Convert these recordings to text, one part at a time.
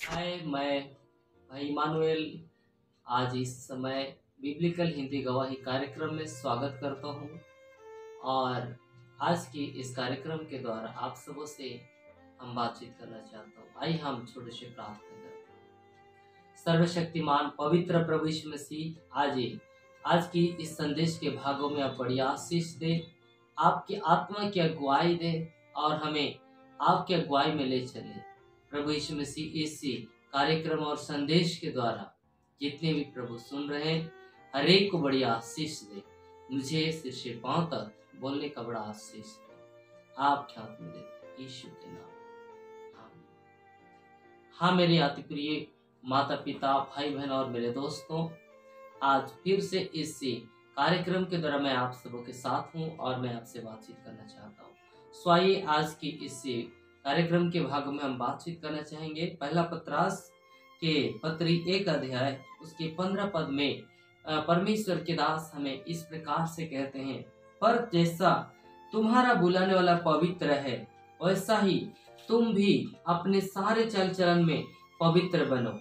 हाय, मैं भाई इमानुएल आज इस समय बिब्लिकल हिंदी गवाही कार्यक्रम में स्वागत करता हूँ। और आज की इस कार्यक्रम के द्वारा आप सबों से हम बातचीत करना चाहता हूँ। आइए हम छोटे से प्रार्थना करते हैं। सर्वशक्तिमान पवित्र प्रभु यीशु मसीह, आज की इस संदेश के भागों में आप बड़ी आशीष दे, आपकी आत्मा की अगुवाई दे और हमें आपकी अगुवाई में ले चले। प्रभु यीशु मसीह इस कार्यक्रम और संदेश के द्वारा जितने भी प्रभु सुन रहे हैं, हर एक को बड़ी आशीष दे। मुझे सिर से पांव तक बोलने का बड़ा आशीष दे। आप ख्यात में दे यीशु के नाम, आमीन। हाँ मेरे अति प्रिय माता पिता, भाई बहन और मेरे दोस्तों, आज फिर से इस कार्यक्रम के द्वारा मैं आप सबों के साथ हूँ और मैं आपसे बातचीत करना चाहता हूँ। सो आइए आज की इस कार्यक्रम के भाग में हम बातचीत करना चाहेंगे। पहला पत्रास के पत्री 1 अध्याय उसके 15 पद में परमेश्वर के दास हमें इस प्रकार से कहते हैं, पर जैसा तुम्हारा बुलाने वाला पवित्र है, वैसा ही तुम भी अपने सारे चल चलन में पवित्र बनो,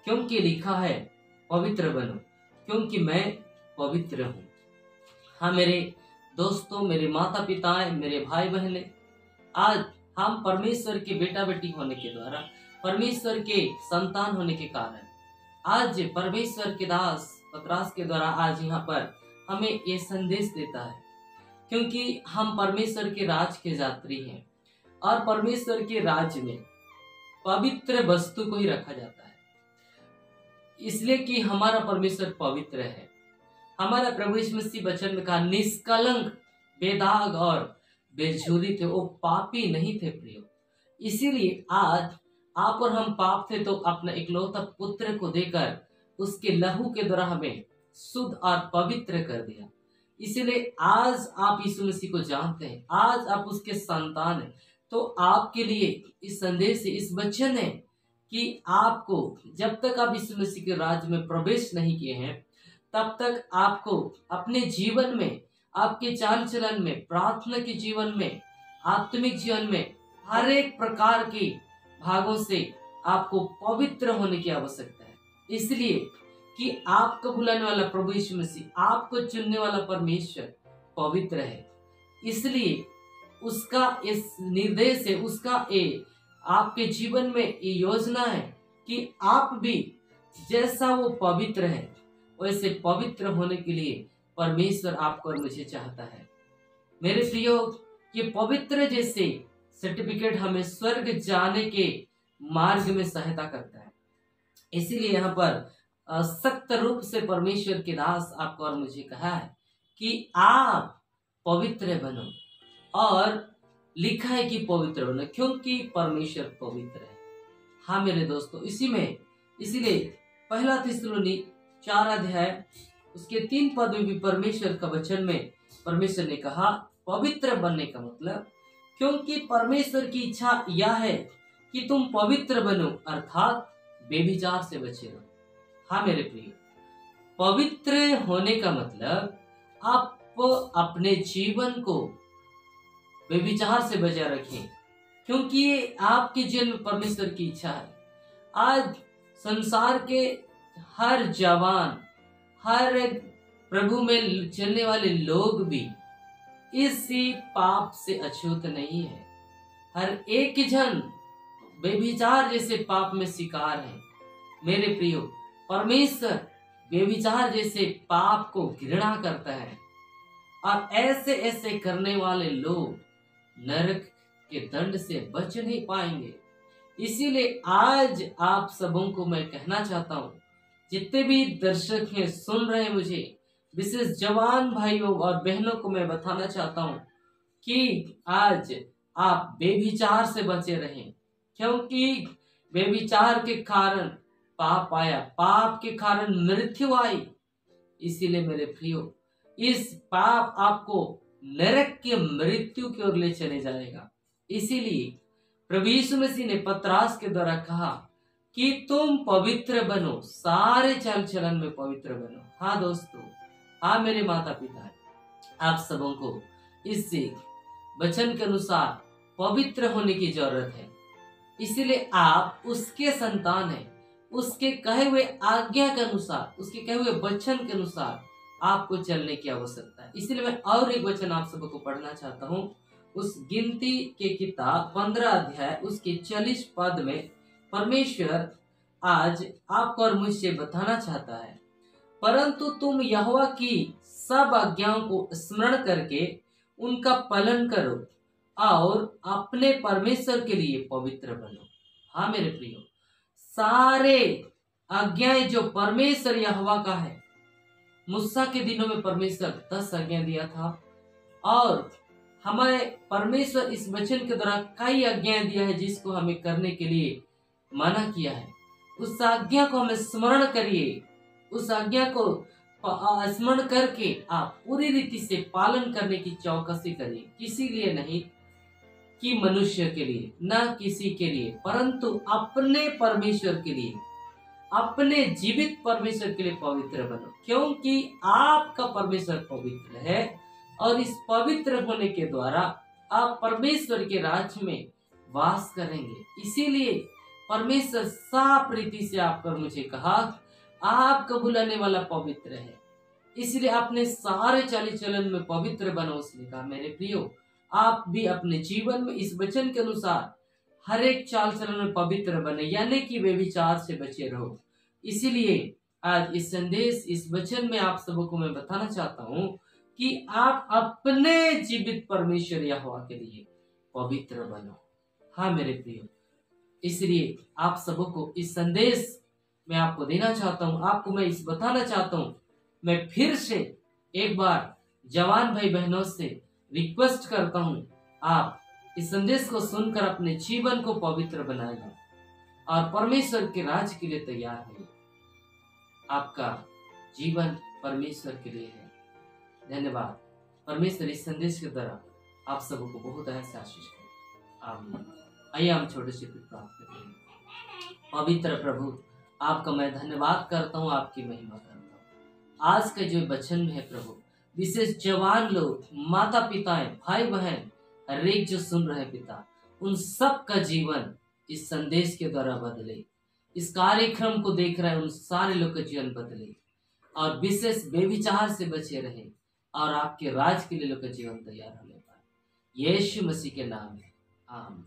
क्योंकि लिखा है, पवित्र बनो क्योंकि मैं पवित्र हूँ। हाँ मेरे दोस्तों, मेरे माता पिता, मेरे भाई बहने, आज हम परमेश्वर के बेटा बेटी होने के द्वारा, परमेश्वर के संतान होने के कारण, आज परमेश्वर के दास पत्रास के द्वारा आज यहाँ पर हमें ये संदेश देता है, क्योंकि हम परमेश्वर के राज के यात्री हैं और परमेश्वर के राज्य में पवित्र वस्तु को ही रखा जाता है, इसलिए कि हमारा परमेश्वर पवित्र है। हमारा प्रभु यीशु मसीह वचन में कहा, निष्कलंक, बेदाग और बेझूरी थे, वो पापी नहीं थे प्रियो। इसीलिए आज आप और हम पाप थे तो अपना इकलौता पुत्र को देकर उसके लहू के द्वारा हमें शुद्ध और पवित्र कर दिया। इसीलिए आज आप यीशु मसीह को जानते हैं, आज आप उसके संतान हैं, तो आपके लिए इस संदेश से इस वचन है कि आपको, जब तक आप यीशु मसीह के राज्य में प्रवेश नहीं किए हैं, तब तक आपको अपने जीवन में, आपके चाल चलन में, प्रार्थना के जीवन में, आत्मिक जीवन में, हर एक प्रकार के भागों से आपको पवित्र होने की आवश्यकता है। इसलिए कि आपको बुलाने वाला प्रभु यीशु मसीह, आपको चुनने वाला परमेश्वर पवित्र है। इसलिए उसका इस निर्देश है, उसका आपके जीवन में ये योजना है कि आप भी जैसा वो पवित्र है वैसे पवित्र होने के लिए परमेश्वर आपको और मुझे चाहता है। मेरे प्रियो, ये पवित्र जैसे सर्टिफिकेट हमें स्वर्ग जाने के मार्ग में सहायता करता है। इसीलिए यहाँ पर सख्त रूप से परमेश्वर के दास आपको और मुझे कहा है कि आप पवित्र बनो, और लिखा है कि पवित्र बनो क्योंकि परमेश्वर पवित्र है। हाँ मेरे दोस्तों, इसीलिए पहला थिस्सलुनी 4 अध्याय उसके 3 पद में भी परमेश्वर का वचन में परमेश्वर ने कहा, पवित्र बनने का मतलब, क्योंकि परमेश्वर की इच्छा यह है कि तुम पवित्र बनो, अर्थात बेविचार से बचे रहो। हाँ मेरे प्रिय, पवित्र होने का मतलब आप अपने जीवन को बेविचार से बचा रखें, क्योंकि ये आपके जीवन में परमेश्वर की इच्छा है। आज संसार के हर जवान, हर एक प्रभु में चलने वाले लोग भी इसी पाप से अछूत नहीं है। हर एक जन बेविचार जैसे पाप में शिकार है। मेरे प्रियो, परमेश्वर बेविचार जैसे पाप को घृणा करता है, और ऐसे ऐसे करने वाले लोग नरक के दंड से बच नहीं पाएंगे। इसीलिए आज आप सबों को मैं कहना चाहता हूँ, जितने भी दर्शक हैं, सुन रहे हैं मुझे, विशेष जवान भाइयों और बहनों को मैं बताना चाहता हूँ कि आज आप बेविचार से बचे रहें, क्योंकि बेविचार के कारण पाप आया, पाप के कारण मृत्यु आई। इसीलिए मेरे प्रियो, इस पाप आपको नरक की मृत्यु की ओर ले चले जाएगा। इसीलिए प्रभु यीशु मसीह ने पत्रास के द्वारा कहा कि तुम पवित्र बनो, सारे चाल चलन में पवित्र बनो। हाँ दोस्तों, हाँ मेरे माता पिता, आप सबों को इस वचन के अनुसार पवित्र होने की जरूरत है। इसीलिए आप उसके संतान हैं। उसके कहे हुए आज्ञा के अनुसार, उसके कहे हुए वचन के अनुसार आपको चलने की आवश्यकता है। इसलिए मैं और एक वचन आप सबको पढ़ना चाहता हूँ। उस गिनती के किताब 15 अध्याय उसके 40 पद में परमेश्वर आज आपको और मुझसे बताना चाहता है, परंतु तुम यहोवा की सब आज्ञाओं को स्मरण करके उनका पालन करो और अपने परमेश्वर के लिए पवित्र बनो। हाँ मेरे प्रियो, सारे आज्ञाएं जो परमेश्वर यहोवा का है, मूसा के दिनों में परमेश्वर 10 आज्ञा दिया था और हमें परमेश्वर इस वचन के द्वारा कई आज्ञाएं दिया है जिसको हमें करने के लिए मना किया है। उस आज्ञा को हमें स्मरण करिए, उस आज्ञा को स्मरण करके आप पूरी रीति से पालन करने की चौकसी करिए। किसी लिए नहीं कि मनुष्य के लिए, ना किसी के लिए, परंतु अपने परमेश्वर के लिए, अपने जीवित परमेश्वर के लिए पवित्र बनो, क्योंकि आपका परमेश्वर पवित्र है और इस पवित्र होने के द्वारा आप परमेश्वर के राज्य में वास करेंगे। इसीलिए परमेश्वर साफ रीति से आप पर मुझे कहा, आपका बुलाने वाला पवित्र है, इसलिए अपने सारे चाली चलन में पवित्र बनो। उसने कहा मेरे प्रियो, आप भी अपने जीवन में इस वचन के अनुसार हर एक चाल चलन में पवित्र बने, यानी कि व्यभिचार से बचे रहो। इसीलिए आज इस संदेश, इस वचन में आप सबको मैं बताना चाहता हूँ कि आप अपने जीवित परमेश्वर यहोवा के लिए पवित्र बनो। हाँ मेरे प्रियो, इसलिए आप सबको इस संदेश मैं आपको देना चाहता हूँ, आपको मैं इस बताना चाहता हूँ। मैं फिर से एक बार जवान भाई बहनों से रिक्वेस्ट करता हूँ, आप इस संदेश को सुनकर अपने जीवन को पवित्र बनाएगा और परमेश्वर के राज्य के लिए तैयार है। आपका जीवन परमेश्वर के लिए है। धन्यवाद। परमेश्वर इस संदेश के द्वारा आप सबको बहुत ऐसा आशीष करे। आमीन। आइए हम छोटे से प्रार्थना करें। पवित्र प्रभु, आपका मैं धन्यवाद करता हूँ, आपकी महिमा करता हूँ। आज का जो वचन है प्रभु, विशेष जवान लोग, माता पिताएं, भाई बहन, हर एक जो सुन रहे पिता, उन सब का जीवन इस संदेश के द्वारा बदले। इस कार्यक्रम को देख रहे उन सारे लोग का जीवन बदले और विशेष बेविचार से बचे रहे और आपके राज के लिए लोग का जीवन तैयार होने पाए। यीशु मसीह के नाम में आमीन।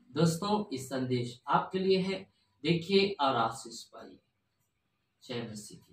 दोस्तों, इस संदेश आपके लिए है, देखिए और आशीष पाइए। जय मसीह।